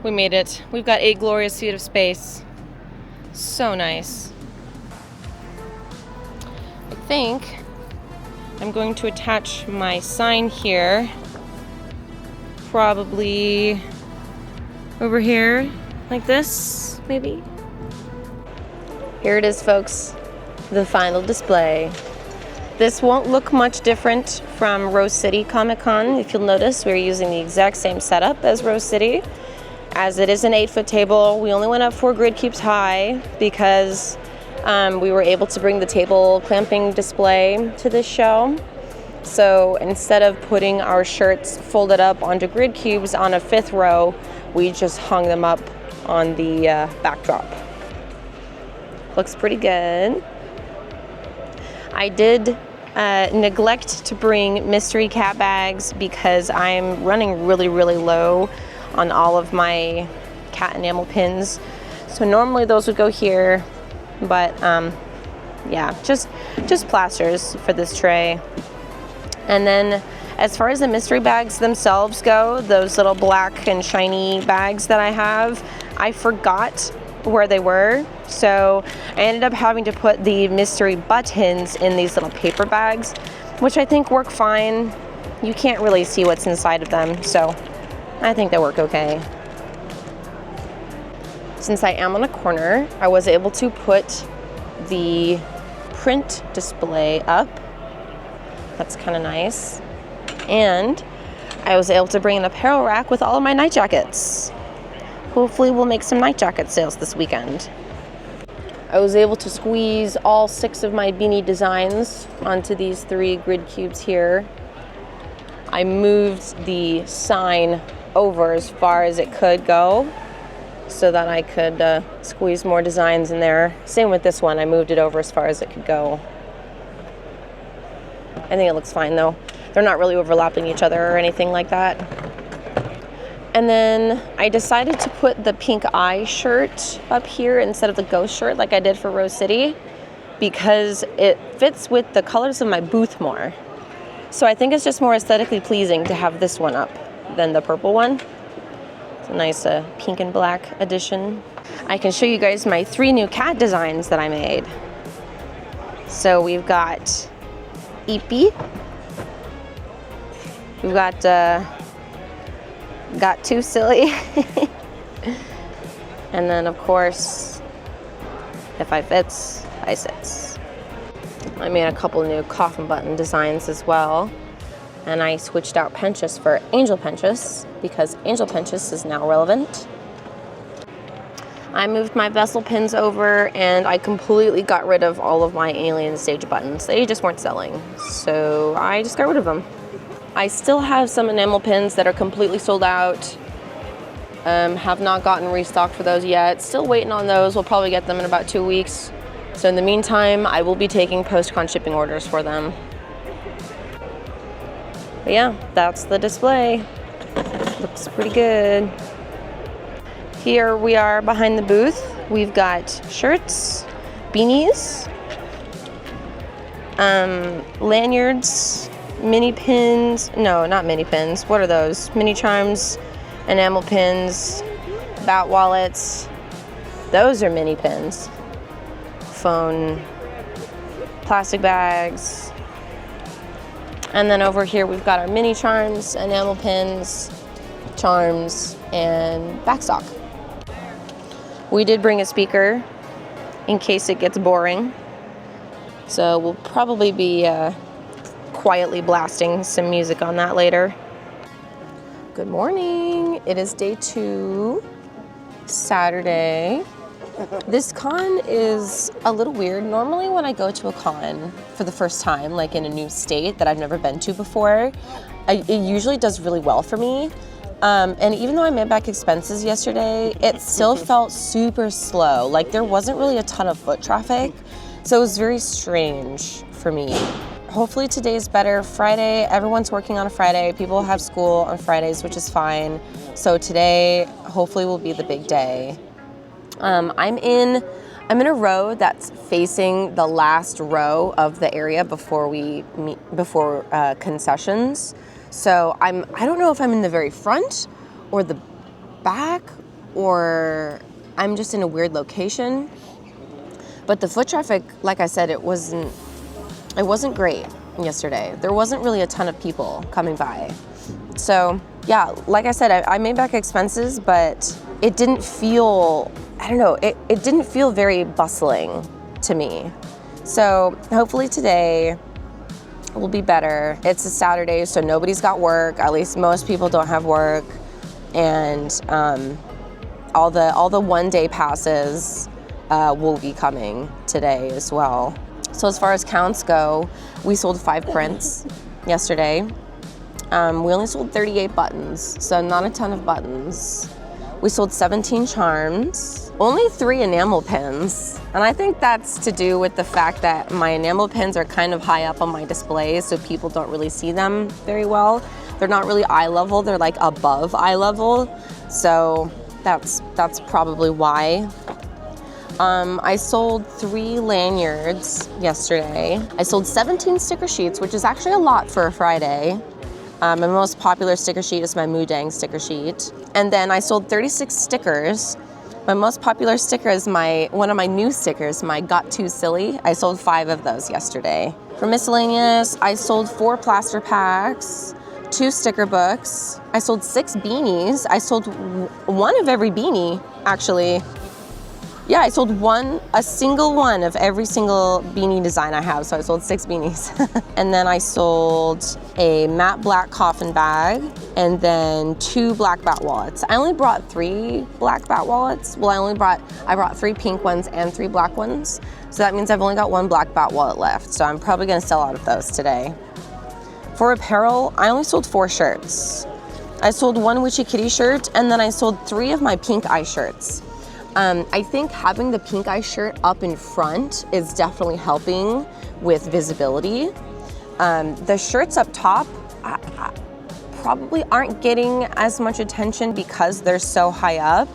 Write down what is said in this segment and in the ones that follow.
We made it. We've got a glorious feet of space. So nice. I think I'm going to attach my sign here. Probably over here, like this, maybe. Here it is, folks. The final display. This won't look much different from Rose City Comic-Con. If you'll notice, we're using the exact same setup as Rose City. As it is an 8-foot table, we only went up 4 grid cubes high because we were able to bring the table clamping display to this show. So instead of putting our shirts folded up onto grid cubes on a 5th row, we just hung them up on the backdrop. Looks pretty good. I did neglect to bring mystery cat bags because I'm running really low on all of my cat enamel pins. So normally those would go here, but yeah, just plasters for this tray. And then as far as the mystery bags themselves go, those little black and shiny bags that I have, I forgot where they were. So I ended up having to put the mystery buttons in these little paper bags, which I think work fine. You can't really see what's inside of them, so I think they work okay. Since I am on a corner, I was able to put the print display up. That's kind of nice. And I was able to bring an apparel rack with all of my night jackets. Hopefully we'll make some night jacket sales this weekend. I was able to squeeze all 6 of my beanie designs onto these 3 grid cubes here. I moved the sign over as far as it could go so that I could squeeze more designs in there. Same with this one, I moved it over as far as it could go. I think it looks fine though. They're not really overlapping each other or anything like that. And then I decided to put the pink eye shirt up here instead of the ghost shirt like I did for Rose City because it fits with the colors of my booth more. So I think it's just more aesthetically pleasing to have this one up than the purple one. It's a nice pink and black addition. I can show you guys my 3 new cat designs that I made. So we've got Eepy. We've got Too Silly. And then of course, if I fits, I sits. I made a couple new coffin button designs as well. And I switched out Penchus for Angel Penchus because Angel Penchus is now relevant. I moved my vessel pins over and I completely got rid of all of my alien stage buttons. They just weren't selling, so I just got rid of them. I still have some enamel pins that are completely sold out. Have not gotten restocked for those yet. Still waiting on those. We'll probably get them in about 2 weeks. So in the meantime, I will be taking post-con shipping orders for them. But yeah, that's the display. Looks pretty good. Here we are behind the booth. We've got shirts, beanies, lanyards, mini pins. No, not mini pins. What are those? Mini charms, enamel pins, bat wallets. Those are mini pins. Phone, plastic bags. And then over here we've got our mini charms, enamel pins, charms, and backstock. We did bring a speaker in case it gets boring. So we'll probably be quietly blasting some music on that later. Good morning. It is day 2, Saturday. This con is a little weird. Normally when I go to a con for the first time, like in a new state that I've never been to before, it usually does really well for me. And even though I made back expenses yesterday, it still felt super slow. Like there wasn't really a ton of foot traffic. So it was very strange for me. Hopefully today's better. Friday, everyone's working on a Friday. People have school on Fridays, which is fine. So today, hopefully will be the big day. I'm in a row that's facing the last row of the area before concessions. So I don't know if I'm in the very front or the back or I'm just in a weird location. But the foot traffic, like I said, it wasn't great yesterday. There wasn't really a ton of people coming by. So yeah, like I said, I made back expenses, but it didn't feel, I don't know, it didn't feel very bustling to me. So hopefully today will be better. It's a Saturday, so nobody's got work. At least most people don't have work. And all the one-day passes will be coming today as well. So as far as counts go, we sold 5 prints yesterday. We only sold 38 buttons, so not a ton of buttons. We sold 17 charms, only 3 enamel pins. And I think that's to do with the fact that my enamel pins are kind of high up on my display, so people don't really see them very well. They're not really eye level, they're like above eye level. So that's probably why. I sold 3 lanyards yesterday. I sold 17 sticker sheets, which is actually a lot for a Friday. My most popular sticker sheet is my Moodang sticker sheet. And then I sold 36 stickers. My most popular sticker is one of my new stickers, my Got Too Silly. I sold 5 of those yesterday. For miscellaneous, I sold 4 plaster packs, 2 sticker books. I sold 6 beanies. I sold 1 of every beanie, actually. Yeah, I sold a single one of every single beanie design I have, so I sold 6 beanies. And then I sold a matte black coffin bag, and then 2 black bat wallets. I only brought 3 black bat wallets. Well, I brought 3 pink ones and 3 black ones. So that means I've only got 1 black bat wallet left, so I'm probably gonna sell out of those today. For apparel, I only sold 4 shirts. I sold 1 Witchy Kitty shirt, and then I sold 3 of my pink eye shirts. I think having the pink eye shirt up in front is definitely helping with visibility. The shirts up top probably aren't getting as much attention because they're so high up,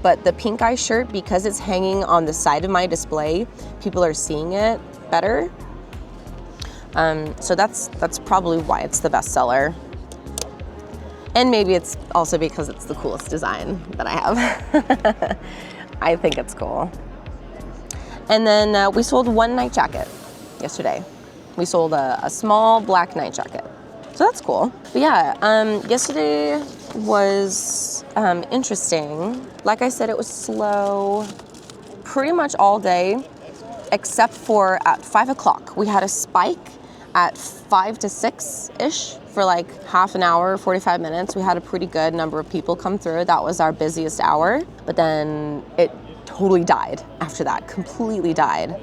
but the pink eye shirt, because it's hanging on the side of my display, people are seeing it better. So that's probably why it's the best seller. And maybe it's also because it's the coolest design that I have. I think it's cool. And then we sold 1 night jacket yesterday. We sold a small black night jacket. So that's cool. But yeah, yesterday was interesting. Like I said, it was slow pretty much all day, except for at 5 o'clock. We had a spike at 5 to 6-ish for like half an hour, 45 minutes. We had a pretty good number of people come through. That was our busiest hour. But then it totally died after that, completely died.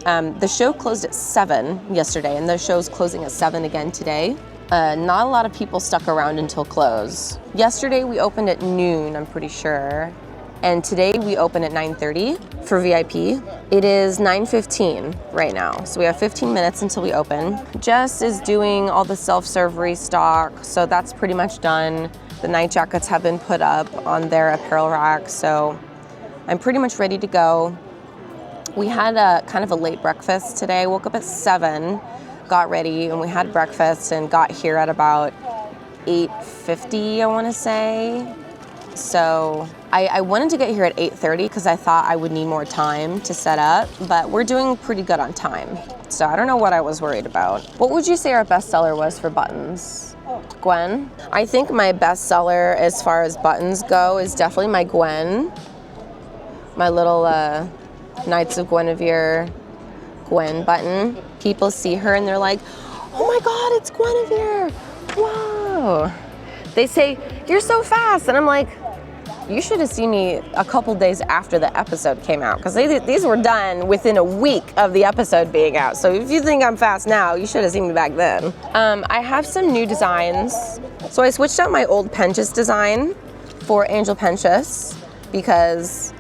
The show closed at 7 yesterday, and the show's closing at 7 again today. Not a lot of people stuck around until close. Yesterday we opened at noon, I'm pretty sure. And today we open at 9:30 for VIP. It is 9:15 right now, so we have 15 minutes until we open. Jess is doing all the self-serve restock, so that's pretty much done. The night jackets have been put up on their apparel rack, so I'm pretty much ready to go. We had a kind of a late breakfast today. I woke up at 7, got ready, and we had breakfast and got here at about 8:50, I wanna say. So I wanted to get here at 8:30 because I thought I would need more time to set up, but we're doing pretty good on time. So I don't know what I was worried about. What would you say our best seller was for buttons? Gwen? I think my best seller as far as buttons go is definitely my Gwen. My little Knights of Guinevere Gwen button. People see her and they're like, oh my God, it's Guinevere, whoa. They say, you're so fast. And I'm like, you should have seen me a couple days after the episode came out, because these were done within a week of the episode being out. So if you think I'm fast now, you should have seen me back then. I have some new designs. So I switched out my old Penchas design for Angel Penchas because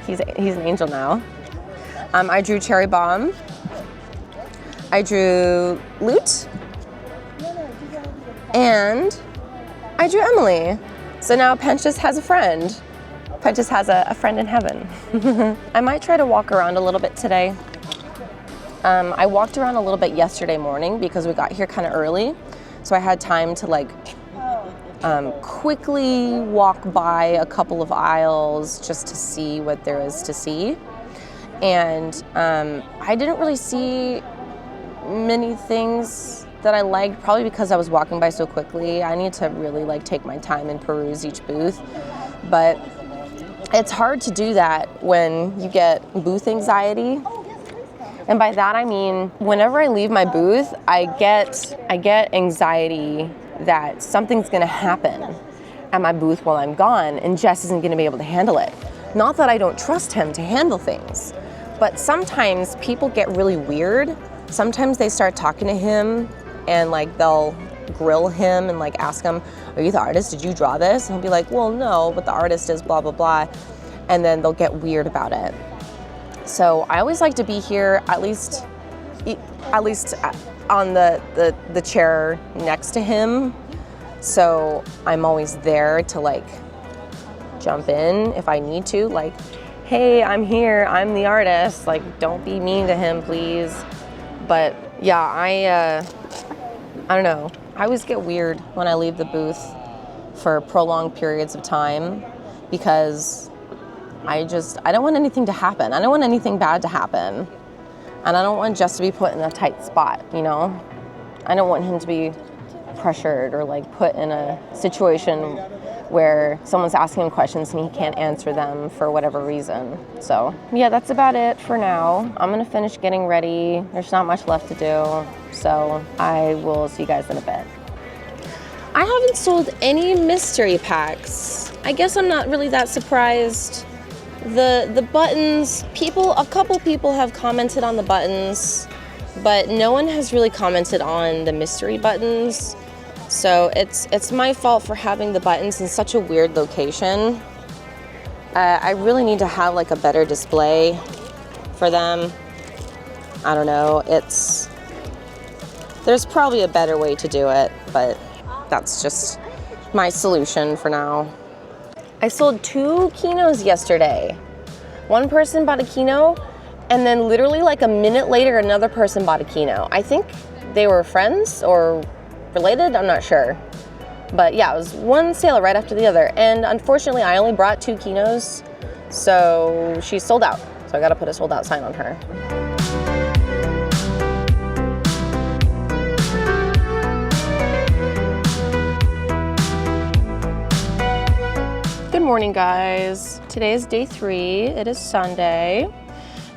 he's an angel now. I drew Cherry Bomb. I drew Lute. And I drew Emily. So now Penchas has a friend. Penchas has a friend in heaven. I might try to walk around a little bit today. I walked around a little bit yesterday morning because we got here kind of early. So I had time to like quickly walk by a couple of aisles just to see what there is to see. And I didn't really see many things that I liked, probably because I was walking by so quickly. I need to really like take my time and peruse each booth. But it's hard to do that when you get booth anxiety. And by that I mean, whenever I leave my booth, I get anxiety that something's gonna happen at my booth while I'm gone and Jess isn't gonna be able to handle it. Not that I don't trust him to handle things, but sometimes people get really weird. Sometimes they start talking to him and like they'll grill him and like ask him, are you the artist? Did you draw this? And he'll be like, well, no, but the artist is blah, blah, blah. And then they'll get weird about it. So I always like to be here at least on the chair next to him. So I'm always there to like jump in if I need to, like, hey, I'm here, I'm the artist, like don't be mean to him, please. But yeah, I don't know. I always get weird when I leave the booth for prolonged periods of time because I don't want anything to happen. I don't want anything bad to happen. And I don't want Jess to be put in a tight spot, you know? I don't want him to be pressured or like put in a situation where someone's asking him questions and he can't answer them for whatever reason. So yeah, that's about it for now. I'm gonna finish getting ready. There's not much left to do. So I will see you guys in a bit. I haven't sold any mystery packs. I guess I'm not really that surprised. The buttons, a couple people have commented on the buttons, but no one has really commented on the mystery buttons. So it's my fault for having the buttons in such a weird location. I really need to have like a better display for them. I don't know, there's probably a better way to do it, but that's just my solution for now. I sold 2 Kinos yesterday. One person bought a Kino, and then literally like a minute later, another person bought a Kino. I think they were friends or related, I'm not sure. But yeah, it was one sale right after the other. And unfortunately, I only brought 2 Kinos, so she's sold out. So I gotta put a sold out sign on her. Good morning, guys. Today is day 3. It is Sunday.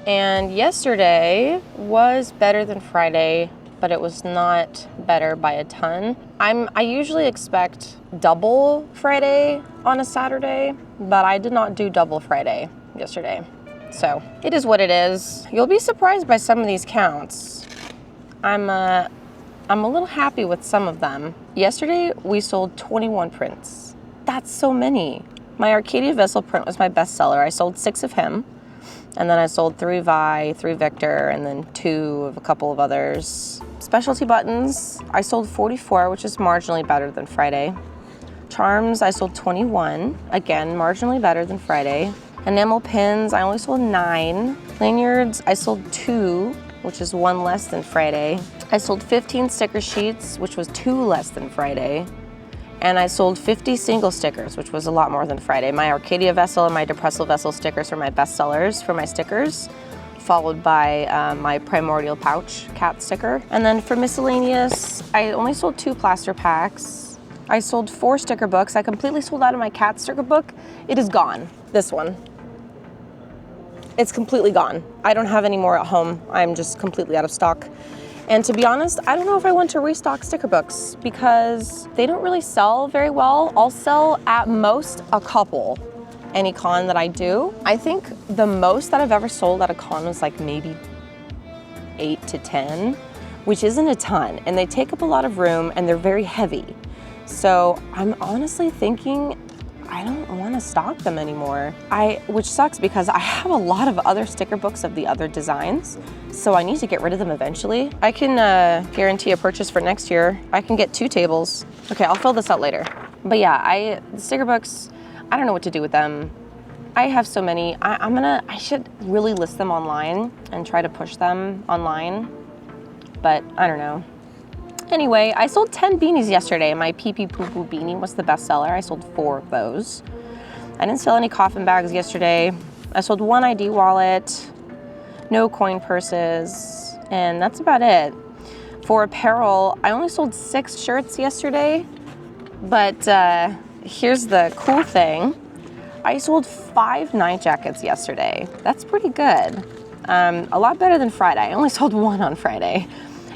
And yesterday was better than Friday, but it was not better by a ton. I usually expect double Friday on a Saturday, but I did not do double Friday yesterday. So it is what it is. You'll be surprised by some of these counts. I'm a little happy with some of them. Yesterday we sold 21 prints. That's so many. My Arcadia Vessel print was my best seller. I sold 6 of him. And then I sold 3 Vi, 3 Victor, and then 2 of a couple of others. Specialty buttons, I sold 44, which is marginally better than Friday. Charms, I sold 21, again, marginally better than Friday. Enamel pins, I only sold 9. Lanyards, I sold 2, which is 1 less than Friday. I sold 15 sticker sheets, which was 2 less than Friday. And I sold 50 single stickers, which was a lot more than Friday. My Arcadia Vessel and my Depressal Vessel stickers are my best sellers for my stickers, followed by my Primordial Pouch cat sticker. And then for miscellaneous, I only sold 2 plaster packs. I sold 4 sticker books. I completely sold out of my cat sticker book. It is gone, this one. It's completely gone. I don't have any more at home. I'm just completely out of stock. And to be honest, I don't know if I want to restock sticker books because they don't really sell very well. I'll sell at most a couple any con that I do. I think the most that I've ever sold at a con was like maybe 8 to 10, which isn't a ton. And they take up a lot of room and they're very heavy. So I'm honestly thinking I don't want to stock them anymore. Which sucks because I have a lot of other sticker books of the other designs, so I need to get rid of them eventually. I can guarantee a purchase for next year. I can get 2 tables. Okay, I'll fill this out later. But yeah, the sticker books, I don't know what to do with them. I have so many. I should really list them online and try to push them online, but I don't know. Anyway, I sold 10 beanies yesterday. My pee pee poo poo beanie was the best seller. I sold 4 of those. I didn't sell any coffin bags yesterday. I sold 1 ID wallet, no coin purses, and that's about it. For apparel, I only sold 6 shirts yesterday, but here's the cool thing. I sold 5 night jackets yesterday. That's pretty good. A lot better than Friday. I only sold 1 on Friday.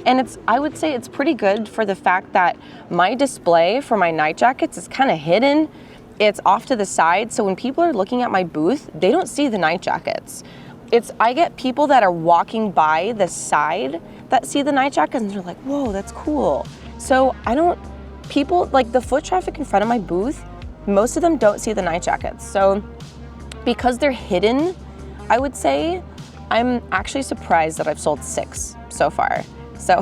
And I would say it's pretty good for the fact that my display for my night jackets is kind of hidden. It's off to the side, so when people are looking at my booth, they don't see the night jackets. I get people that are walking by the side that see the night jackets and they're like, whoa, that's cool. So people, like the foot traffic in front of my booth, most of them don't see the night jackets. So because they're hidden, I would say, I'm actually surprised that I've sold 6 so far. So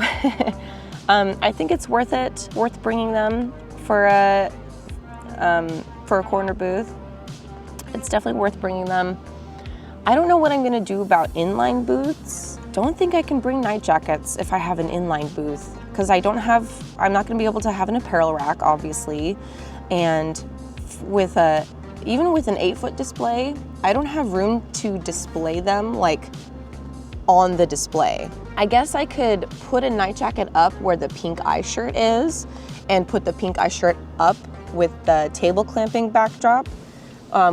I think it's worth bringing them for a corner booth. It's definitely worth bringing them. I don't know what I'm gonna do about inline booths. Don't think I can bring night jackets if I have an inline booth, because I'm not gonna be able to have an apparel rack, obviously. And even with an 8-foot display, I don't have room to display them like on the display. I guess I could put a night jacket up where the pink eye shirt is and put the pink eye shirt up with the table clamping backdrop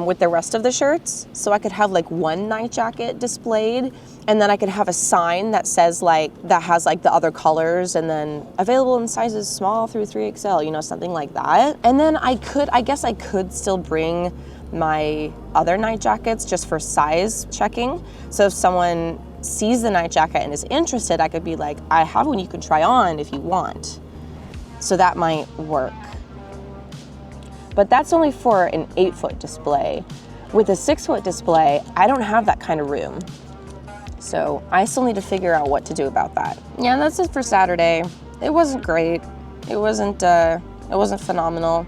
with the rest of the shirts. So I could have like 1 night jacket displayed, and then I could have a sign that says that has the other colors, and then available in sizes small through 3XL, something like that. And then I guess I could still bring my other night jackets just for size checking. So if someone sees the night jacket and is interested, I could be like, I have one you can try on if you want. So that might work. But that's only for an 8-foot display. With a 6-foot display, I don't have that kind of room. So I still need to figure out what to do about that. Yeah, that's it for Saturday. It wasn't great. It wasn't phenomenal.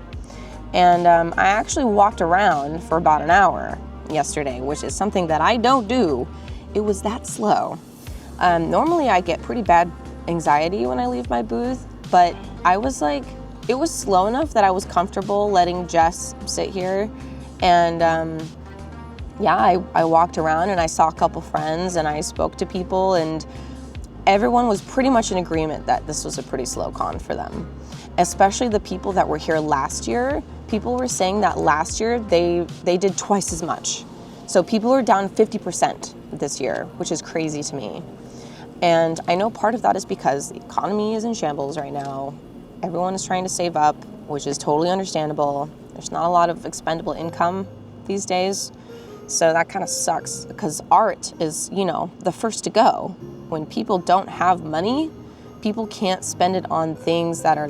And I actually walked around for about an hour yesterday, which is something that I don't do. It was that slow. Normally I get pretty bad anxiety when I leave my booth, but it was slow enough that I was comfortable letting Jess sit here. And yeah, I walked around and I saw a couple friends and I spoke to people, and everyone was pretty much in agreement that this was a pretty slow con for them. Especially the people that were here last year. People were saying that last year they did twice as much. So people are down 50% this year, which is crazy to me. And I know part of that is because the economy is in shambles right now. Everyone is trying to save up, which is totally understandable. There's not a lot of expendable income these days. So that kind of sucks, because art is, the first to go. When people don't have money, people can't spend it on things that are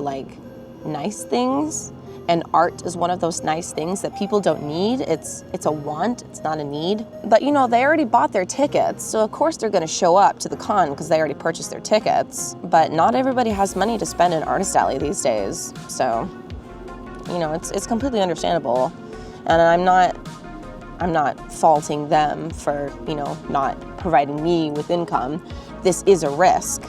nice things. And art is one of those nice things that people don't need. It's a want, it's not a need. But they already bought their tickets, so of course they're gonna show up to the con because they already purchased their tickets. But not everybody has money to spend in Artist Alley these days. So, it's completely understandable. And I'm not faulting them for, not providing me with income. This is a risk.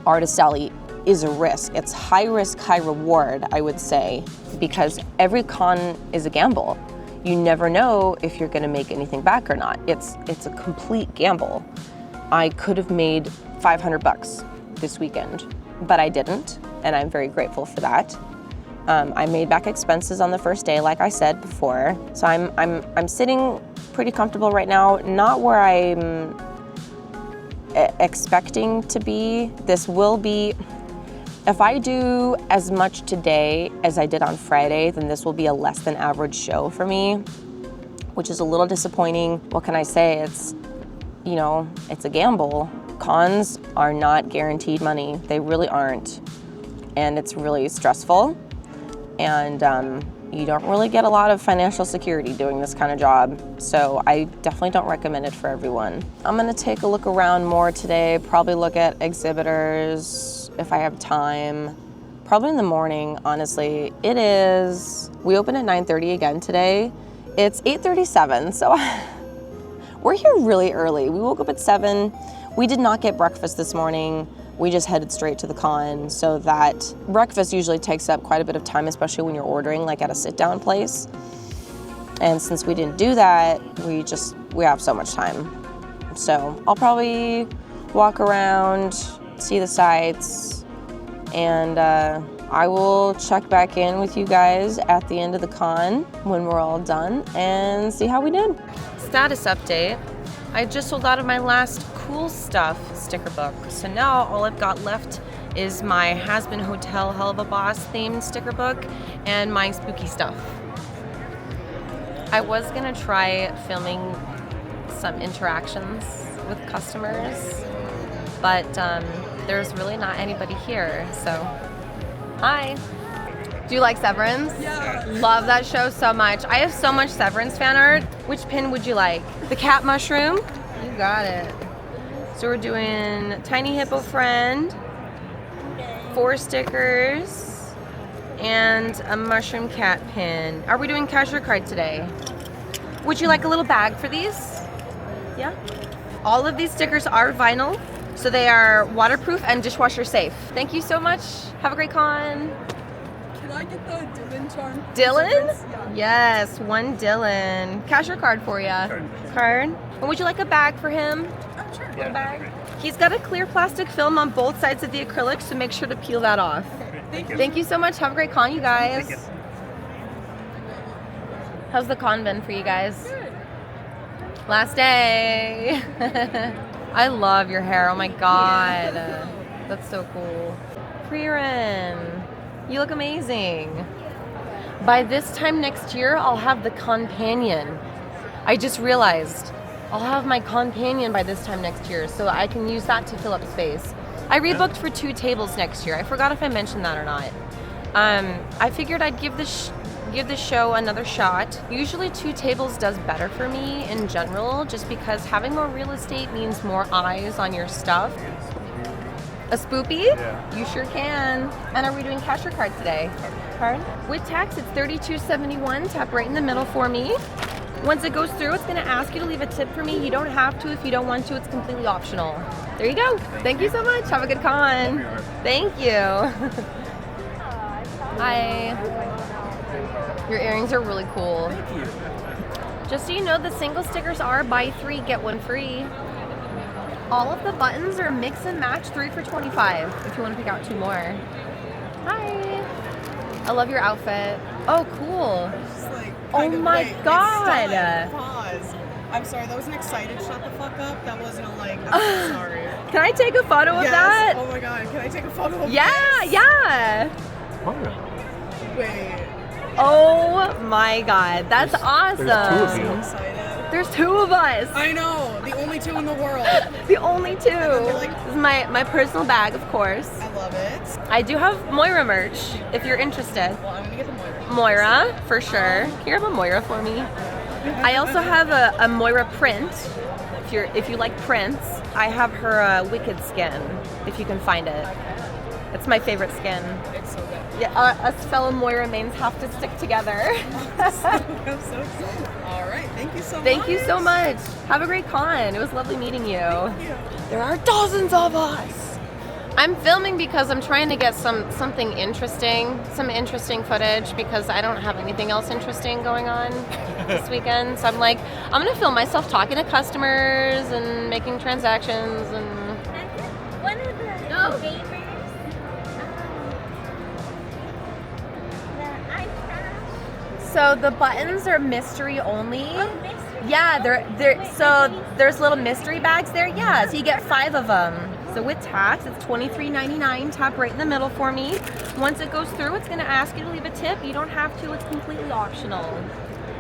Artist Alley is a risk. It's high risk, high reward, I would say, because every con is a gamble. You never know if you're gonna make anything back or not. It's a complete gamble. I could have made $500 this weekend, but I didn't, and I'm very grateful for that. I made back expenses on the first day, like I said before. So I'm sitting pretty comfortable right now, not where I'm expecting to be. This will be, if I do as much today as I did on Friday, then this will be a less than average show for me, which is a little disappointing. What can I say? It's a gamble. Cons are not guaranteed money. They really aren't. And it's really stressful. And you don't really get a lot of financial security doing this kind of job. So I definitely don't recommend it for everyone. I'm gonna take a look around more today, probably look at exhibitors if I have time. Probably in the morning, honestly. We open at 9:30 again today. It's 8:37, so we're here really early. We woke up at 7. We did not get breakfast this morning. we just headed straight to the con, so that breakfast usually takes up quite a bit of time, especially when you're ordering like at a sit-down place. And since we didn't do that, we have so much time. So I'll probably walk around, see the sights, and I will check back in with you guys at the end of the con when we're all done and see how we did. Status update. I just sold out of my last cool stuff sticker book. So now all I've got left is my Has Been Hotel Hell of a Boss themed sticker book and my spooky stuff. I was gonna try filming some interactions with customers, but there's really not anybody here, so hi. Do you like Severance? Yeah. Love that show so much. I have so much Severance fan art. Which pin would you like? The cat mushroom? You got it. So we're doing Tiny Hippo Friend, 4 stickers, and a mushroom cat pin. Are we doing cash or card today? Would you like a little bag for these? Yeah? All of these stickers are vinyl, so they are waterproof and dishwasher safe. Thank you so much. Have a great con. Can I get the Dylan charm? Dylan? Yeah. Yes, 1 Dylan. Cash or card for you? Card. And would you like a bag for him? Oh, sure. A bag. He's got a clear plastic film on both sides of the acrylic, so make sure to peel that off. Thank you. Thank you so much. Have a great con, you guys. How's the con been for you guys? Good. Last day. I love your hair. Oh my god. That's so cool. Pririn, you look amazing. By this time next year, I'll have the CONPANION. I just realized I'll have my CONPANION by this time next year, so I can use that to fill up space. I rebooked for 2 tables next year. I forgot if I mentioned that or not. I figured I'd give this show another shot. Usually 2 tables does better for me in general, just because having more real estate means more eyes on your stuff. A spoopy? Yeah. You sure can. And are we doing cash or card today? Card. With tax, it's $32.71. Tap right in the middle for me. Once it goes through, it's gonna ask you to leave a tip for me. You don't have to if you don't want to. It's completely optional. There you go. Thank you so much. Have a good con. Thank you. Hi. Your earrings are really cool. Thank you. Just so you know, the single stickers are buy 3, get 1 free. All of the buttons are mix and match 3 for $25 if you want to pick out 2 more. Hi. I love your outfit. Oh, cool. Just like, Oh kind of, my wait, God. it's still, pause. I'm sorry, that was an excited shut the fuck up. That wasn't a like, I'm so sorry. Can I take a photo of Yes. that? Oh my god, can I take a photo of Yeah, this? yeah. Wait. Oh my god, that's awesome. There's 2 of So you. excited. There's 2 of us. I know, the only 2 in the world. The only 2. they're like- This is my personal bag, of course. I love it. I do have Moira merch if you're interested. Well, I'm gonna get the Moira. Moira, for sure. Can you grab a Moira for me? I also have a Moira print. If you like prints, I have her Wicked skin, if you can find it. It's my favorite skin. It's so good. Yeah, us fellow Moira mains have to stick together. I'm so excited. All right, thank you so much. Thank you so much. Have a great con. It was lovely meeting you. Thank you. There are dozens of us. I'm filming because I'm trying to get some interesting footage because I don't have anything else interesting going on this weekend. So I'm like, I'm gonna film myself talking to customers and making transactions and. One of the gamers, the iPad. So the buttons are mystery only. Oh, mystery. Yeah, there's little mystery bags there. Yeah, so you get 5 of them. So with tax, it's $23.99. Tap right in the middle for me. Once it goes through, it's gonna ask you to leave a tip. You don't have to, it's completely optional.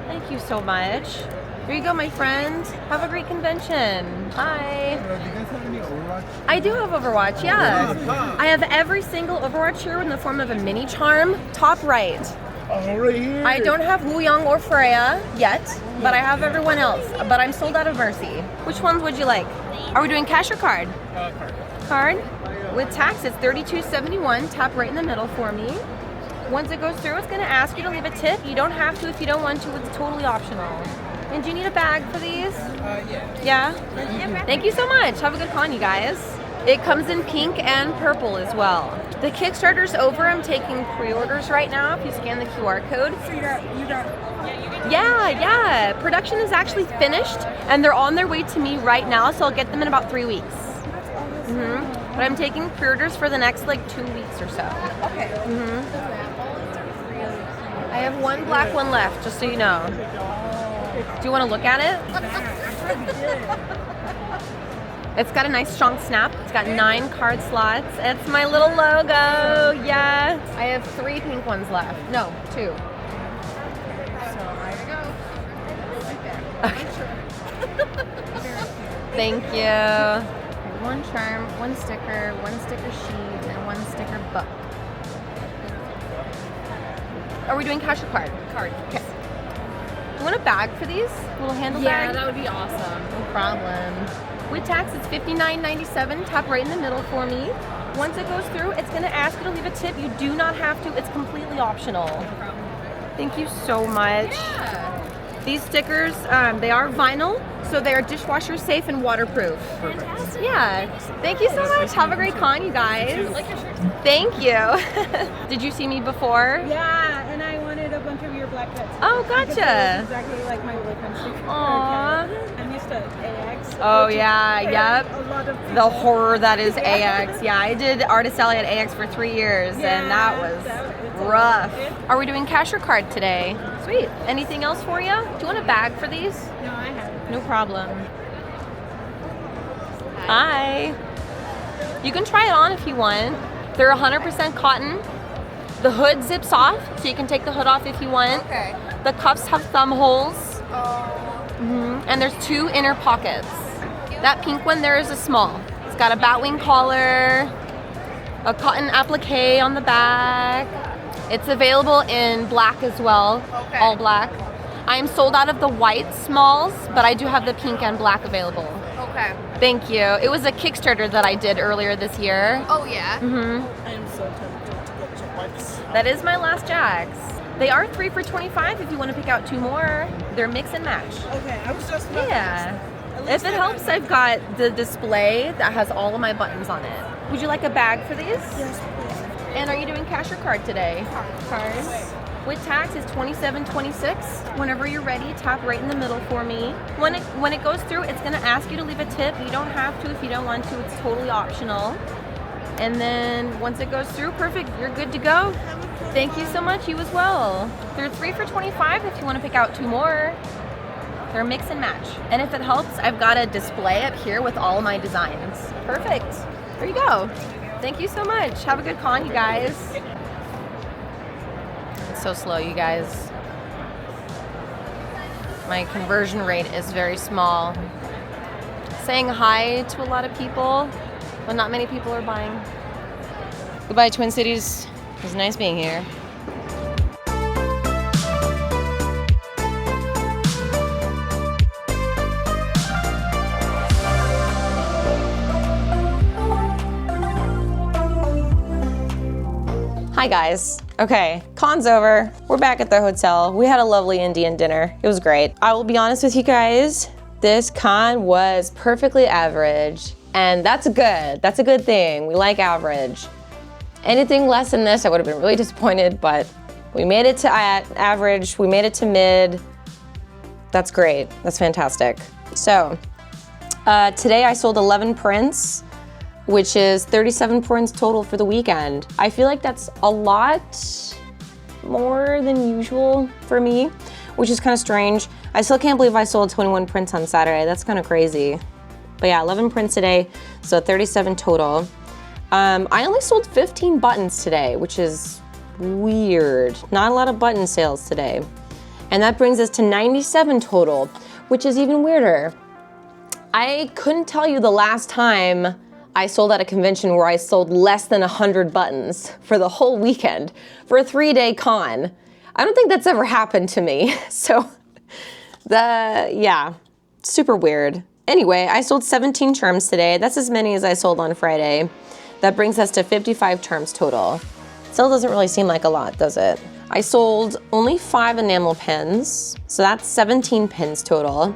Thank you so much. There you go, my friend. Have a great convention. Hi. Do you guys have any Overwatch? I do have Overwatch, yeah. I have every single Overwatch hero in the form of a mini charm. Top right. Oh, right here. I don't have Wu Yang or Freya yet, but I have everyone else. But I'm sold out of Mercy. Which ones would you like? Are we doing cash or card? Card. Card. With tax, it's $32.71. Tap right in the middle for me. Once it goes through, it's going to ask you to leave a tip. You don't have to if you don't want to. It's totally optional. And do you need a bag for these? Yeah. Yeah? Thank you so much. Have a good con, you guys. It comes in pink and purple as well. The Kickstarter's over. I'm taking pre-orders right now if you scan the QR code. So you got. Yeah. Production is actually finished and they're on their way to me right now, so I'll get them in about 3 weeks. But I'm taking pre-orders for the next like 2 weeks or so. Okay. I have one black one left, just so you know. Do you want to look at it? It's got a nice strong snap. It's got 9 card slots. It's my little logo. Yeah. I have 3 pink ones left. No, 2. Thank you. 1 charm, 1 sticker, 1 sticker sheet, and 1 sticker book. Are we doing cash or card? Card. Okay. Do you want a bag for these? A little handle bag? Yeah, that would be awesome. No problem. With tax, it's $59.97. Tap right in the middle for me. Once it goes through, it's going to ask you to leave a tip. You do not have to. It's completely optional. No problem. Thank you so much. Yeah. These stickers, they are vinyl, so they are dishwasher safe and waterproof. Fantastic. Yeah. Thank you so much. Have a great con, you guys. I like your shirt. Thank you. Did you see me before? Yeah, and I wanted a bunch of your black pets. Oh, gotcha. Exactly like my boyfriend's sticker. Aww. I'm used to AX. Oh yeah, yep. A lot of The horror that is AX. Yeah, I did Artist Alley at AX for 3 years, and that was rough. Are we doing cash or card today? Sweet. Anything else for you? Do you want a bag for these? No, I haven't. No problem. Hi. You can try it on if you want. They're 100% cotton. The hood zips off, so you can take the hood off if you want. Okay. The cuffs have thumb holes. And there's 2 inner pockets. That pink one there is a small. It's got a batwing collar, a cotton applique on the back. It's available in black as well, all black. I am sold out of the white smalls, but I do have the pink and black available. Okay. Thank you. It was a Kickstarter that I did earlier this year. Oh yeah. I'm so tempted to get your wipes. That is my last Jags. They are 3 for $25 if you want to pick out 2 more. They're mix and match. Okay, I was just about to Yeah. ask. If it helps, I've got the display that has all of my buttons on it. Would you like a bag for these? Yes, please. And are you doing cash or card today? Card. With tax, it's $27.26. Whenever you're ready, tap right in the middle for me. When it goes through, it's gonna ask you to leave a tip. You don't have to if you don't want to. It's totally optional. And then once it goes through, perfect, you're good to go. Thank you so much, you as well. They're 3 for $25 if you want to pick out 2 more. They're mix and match. And if it helps, I've got a display up here with all of my designs. Perfect. There you go. Thank you so much. Have a good con, you guys. It's so slow, you guys. My conversion rate is very small. Saying hi to a lot of people, but not many people are buying. Goodbye, Twin Cities. It was nice being here. Hi guys. Okay, con's over. We're back at the hotel. We had a lovely Indian dinner. It was great. I will be honest with you guys, this con was perfectly average, and that's good. That's a good thing. We like average. Anything less than this, I would have been really disappointed, but we made it to average, we made it to mid. That's great, that's fantastic. So, today I sold 11 prints, which is 37 prints total for the weekend. I feel like that's a lot more than usual for me, which is kind of strange. I still can't believe I sold 21 prints on Saturday. That's kind of crazy. But yeah, 11 prints today, so 37 total. I only sold 15 buttons today, which is weird. Not a lot of button sales today. And that brings us to 97 total, which is even weirder. I couldn't tell you the last time I sold at a convention where I sold less than 100 buttons for the whole weekend for a 3-day con. I don't think that's ever happened to me. So, yeah, super weird. Anyway, I sold 17 charms today. That's as many as I sold on Friday. That brings us to 55 charms total. Still doesn't really seem like a lot, does it? I sold only 5 enamel pins, so that's 17 pins total.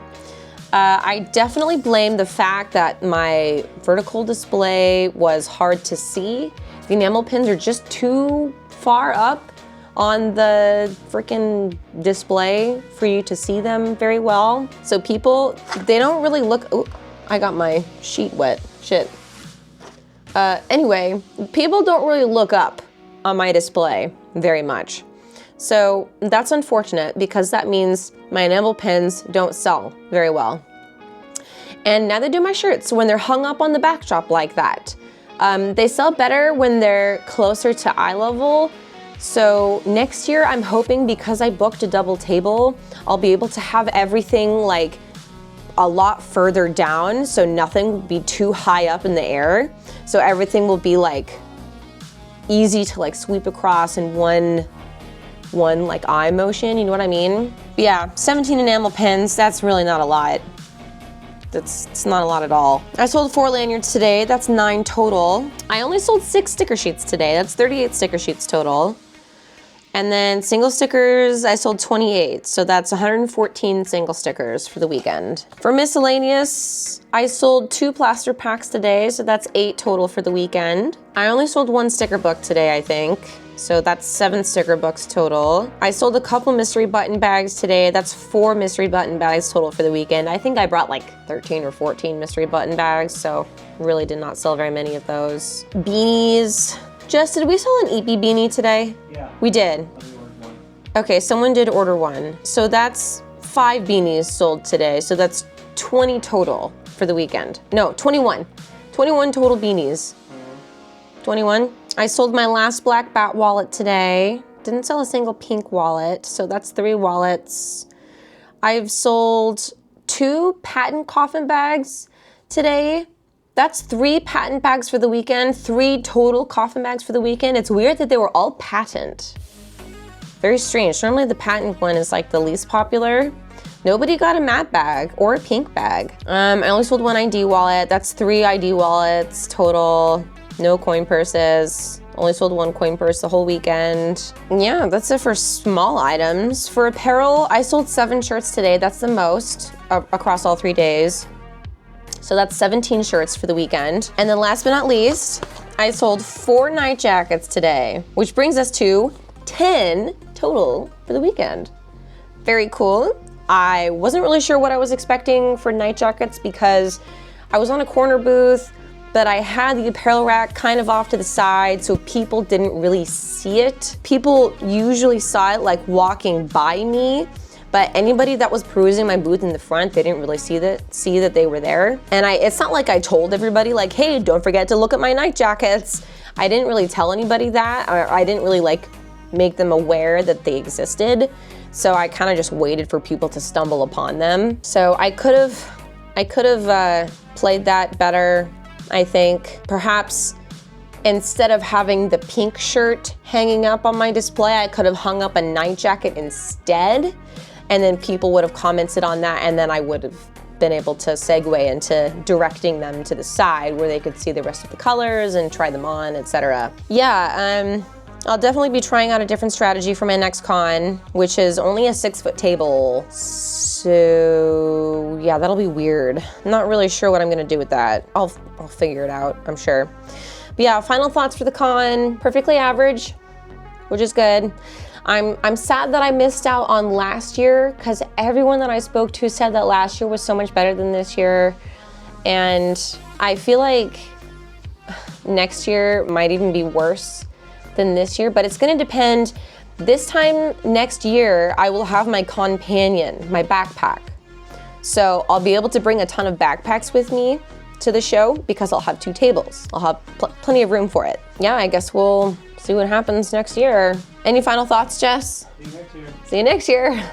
I definitely blame the fact that my vertical display was hard to see. The enamel pins are just too far up on the freaking display for you to see them very well. So people, they don't really look, oh, I got my sheet wet, shit. Anyway, people don't really look up on my display very much. So that's unfortunate because that means my enamel pins don't sell very well. And neither do my shirts when they're hung up on the backdrop like that. They sell better when they're closer to eye level. So next year I'm hoping, because I booked a double table, I'll be able to have everything like a lot further down so nothing will be too high up in the air. So everything will be like easy to like sweep across in one like eye motion, you know what I mean? But yeah, 17 enamel pins, that's really not a lot. It's not a lot at all. I sold 4 lanyards today, that's 9 total. I only sold 6 sticker sheets today, that's 38 sticker sheets total. And then single stickers, I sold 28, so that's 114 single stickers for the weekend. For miscellaneous, I sold 2 plaster packs today, so that's 8 total for the weekend. I only sold 1 sticker book today, I think. So that's 7 sticker books total. I sold a couple mystery button bags today. That's 4 mystery button bags total for the weekend. I think I brought like 13 or 14 mystery button bags, so really did not sell very many of those. Beanies. Jess, did we sell an EP beanie today? Yeah. We did. Okay, someone did order 1. So that's 5 beanies sold today. So that's 20 total for the weekend. No, 21. 21 total beanies. 21. I sold my last black bat wallet today. Didn't sell a single pink wallet, so that's 3 wallets. I've sold 2 patent coffin bags today. That's 3 patent bags for the weekend, 3 total coffin bags for the weekend. It's weird that they were all patent. Very strange. Normally the patent one is like the least popular. Nobody got a matte bag or a pink bag. I only sold 1 ID wallet. That's 3 ID wallets total. No coin purses. Only sold 1 coin purse the whole weekend. Yeah, that's it for small items. For apparel, I sold 7 shirts today. That's the most across all 3 days. So that's 17 shirts for the weekend. And then last but not least, I sold 4 night jackets today, which brings us to 10 total for the weekend. Very cool. I wasn't really sure what I was expecting for night jackets because I was on a corner booth, but I had the apparel rack kind of off to the side so people didn't really see it. People usually saw it like walking by me, but anybody that was perusing my booth in the front, they didn't really see that they were there. And it's not like I told everybody like, hey, don't forget to look at my night jackets. I didn't really tell anybody that, or I didn't really like make them aware that they existed. So I kind of just waited for people to stumble upon them. So I could have played that better, I think. Perhaps instead of having the pink shirt hanging up on my display, I could have hung up a night jacket instead. And then people would have commented on that, and then I would have been able to segue into directing them to the side where they could see the rest of the colors and try them on, etc. Yeah, I'll definitely be trying out a different strategy for my next con, which is only a 6-foot table. So yeah, that'll be weird. I'm not really sure what I'm gonna do with that. I'll figure it out, I'm sure. But yeah, final thoughts for the con. Perfectly average, which is good. I'm sad that I missed out on last year because everyone that I spoke to said that last year was so much better than this year. And I feel like next year might even be worse than this year, but it's gonna depend. This time next year, I will have my CONPANION, my backpack. So I'll be able to bring a ton of backpacks with me to the show because I'll have 2 tables. I'll have plenty of room for it. Yeah, I guess we'll see what happens next year. Any final thoughts, Jess? See you next year. See you next year.